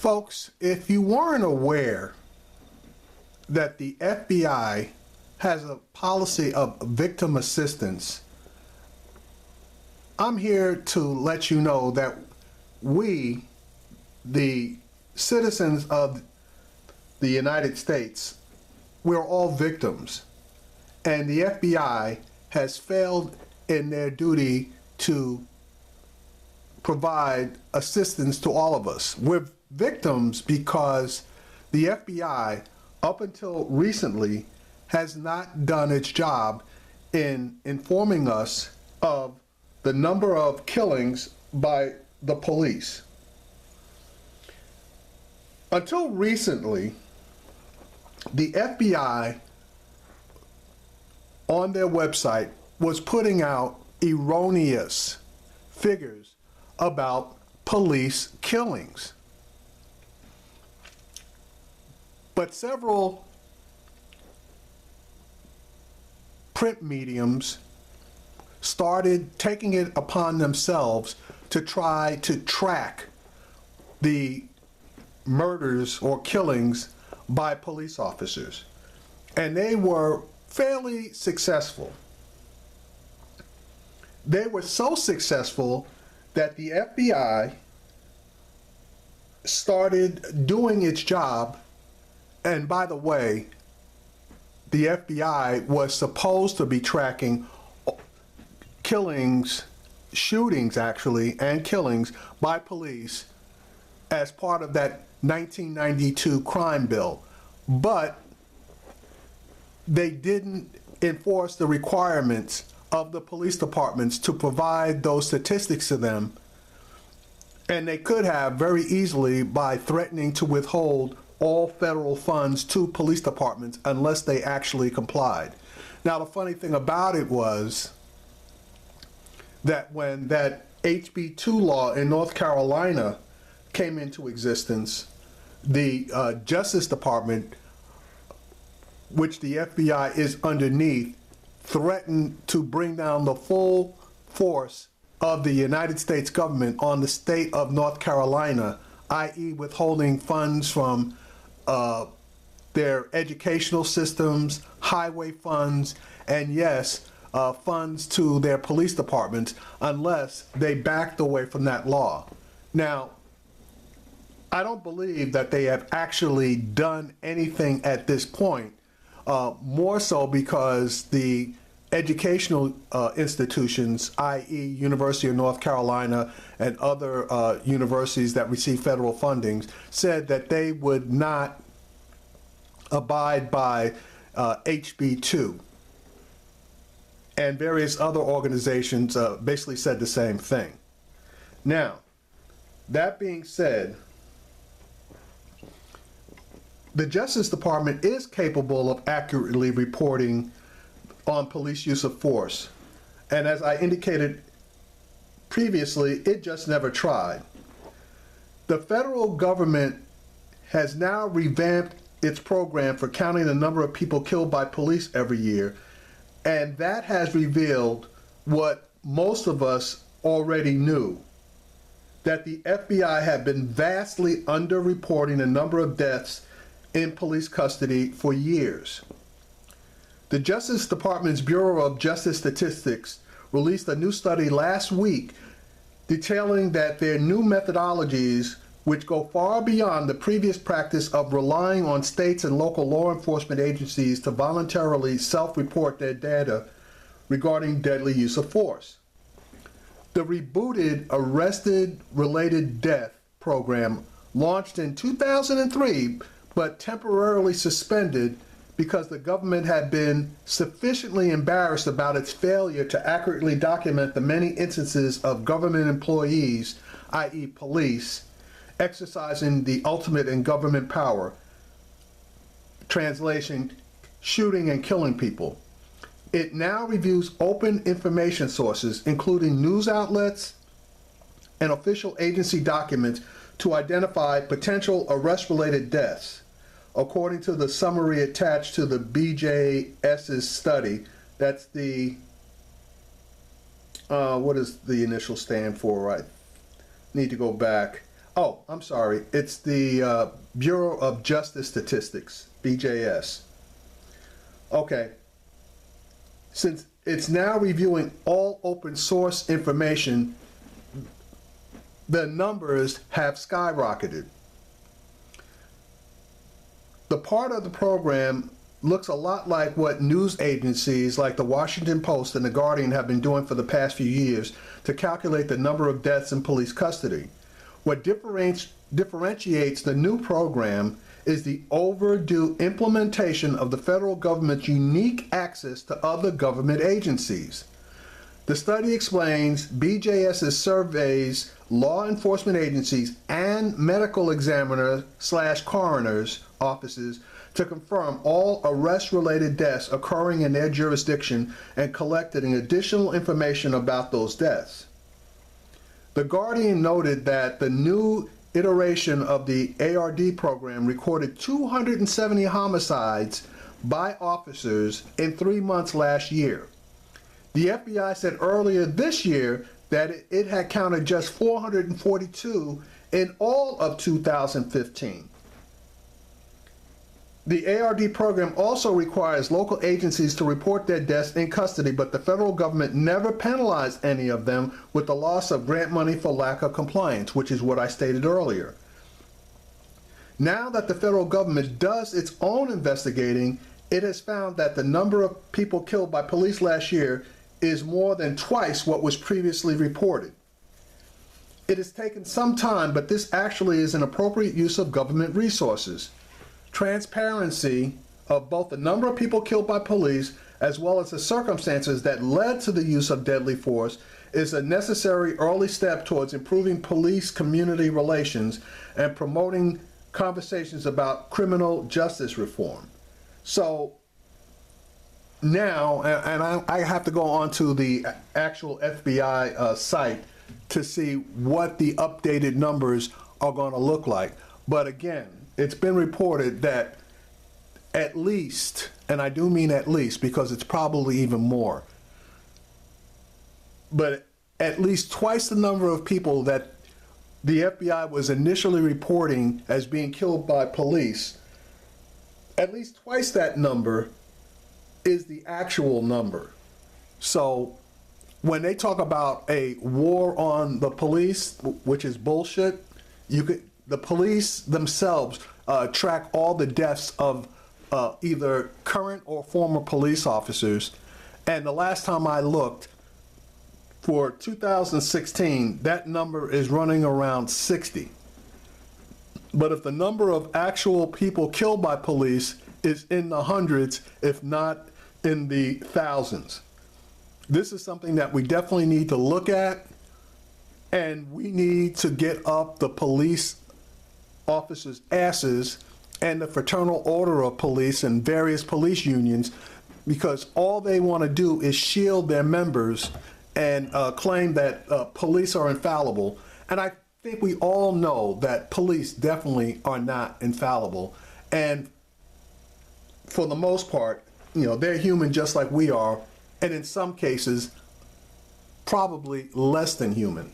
Folks, if you weren't aware that the FBI has a policy of victim assistance, I'm here to let you know that we, the citizens of the United States, we're all victims. And the FBI has failed in their duty to provide assistance to all of us. We're victims because the FBI, up until recently, has not done its job in informing us of the number of killings by the police. Until recently, the FBI on their website was putting out erroneous figures about police killings. But several print mediums started taking it upon themselves to try to track the murders or killings by police officers. And they were fairly successful. They were so successful that the FBI started doing its job. And by the way, the FBI was supposed to be tracking killings, shootings actually, and killings by police as part of that 1992 crime bill. But they didn't enforce the requirements of the police departments to provide those statistics to them. And they could have very easily by threatening to withhold all federal funds to police departments unless they actually complied. Now, the funny thing about it was that when that HB 2 law in North Carolina came into existence, the Justice Department, which the FBI is underneath, threatened to bring down the full force of the United States government on the state of North Carolina, i.e. withholding funds from their educational systems, highway funds, and yes, funds to their police departments unless they backed away from that law. Now, I don't believe that they have actually done anything at this point, more so because the educational institutions, i.e. University of North Carolina and other universities that receive federal funding, said that they would not abide by HB 2. And various other organizations basically said the same thing. Now, that being said, the Justice Department is capable of accurately reporting on police use of force. And as I indicated previously, it just never tried. The federal government has now revamped its program for counting the number of people killed by police every year, and that has revealed what most of us already knew, that the FBI had been vastly underreporting the number of deaths in police custody for years. The Justice Department's Bureau of Justice Statistics released a new study last week detailing that their new methodologies, which go far beyond the previous practice of relying on states and local law enforcement agencies to voluntarily self-report their data regarding deadly use of force. The rebooted Arrested Related Death program launched in 2003, but temporarily suspended because the government had been sufficiently embarrassed about its failure to accurately document the many instances of government employees, i.e. police, exercising the ultimate in government power, translation, shooting and killing people. It now reviews open information sources, including news outlets and official agency documents, to identify potential arrest-related deaths. According to the summary attached to the BJS's study, that's the, what does the initial stand for? I need to go back. Oh, I'm sorry. It's the Bureau of Justice Statistics, BJS. Okay. Since it's now reviewing all open source information, the numbers have skyrocketed. The part of the program looks a lot like what news agencies like the Washington Post and the Guardian have been doing for the past few years to calculate the number of deaths in police custody. What differentiates the new program is the overdue implementation of the federal government's unique access to other government agencies. The study explains BJS surveys law enforcement agencies and medical examiner/coroners offices to confirm all arrest-related deaths occurring in their jurisdiction and collecting additional information about those deaths. The Guardian noted that the new iteration of the ARD program recorded 270 homicides by officers in 3 months last year. The FBI said earlier this year that it had counted just 442 in all of 2015. The ARD program also requires local agencies to report their deaths in custody, but the federal government never penalized any of them with the loss of grant money for lack of compliance, which is what I stated earlier. Now that the federal government does its own investigating, it has found that the number of people killed by police last year is more than twice what was previously reported. It has taken some time, but this actually is an appropriate use of government resources. Transparency of both the number of people killed by police as well as the circumstances that led to the use of deadly force is a necessary early step towards improving police-community relations and promoting conversations about criminal justice reform. So now, and I have to go on to the actual FBI site to see what the updated numbers are going to look like. But again, it's been reported that at least, and I do mean at least because it's probably even more, but at least twice the number of people that the FBI was initially reporting as being killed by police, at least twice that number is the actual number. So when they talk about a war on the police, which is bullshit, the police themselves track all the deaths of either current or former police officers. And the last time I looked, for 2016, that number is running around 60. But if the number of actual people killed by police is in the hundreds, if not in the thousands, this is something that we definitely need to look at, and we need to get up the police officers' asses and the Fraternal Order of Police and various police unions, because all they want to do is shield their members and claim that police are infallible. And I think we all know that police definitely are not infallible. And for the most part, they're human just like we are, and in some cases, probably less than human.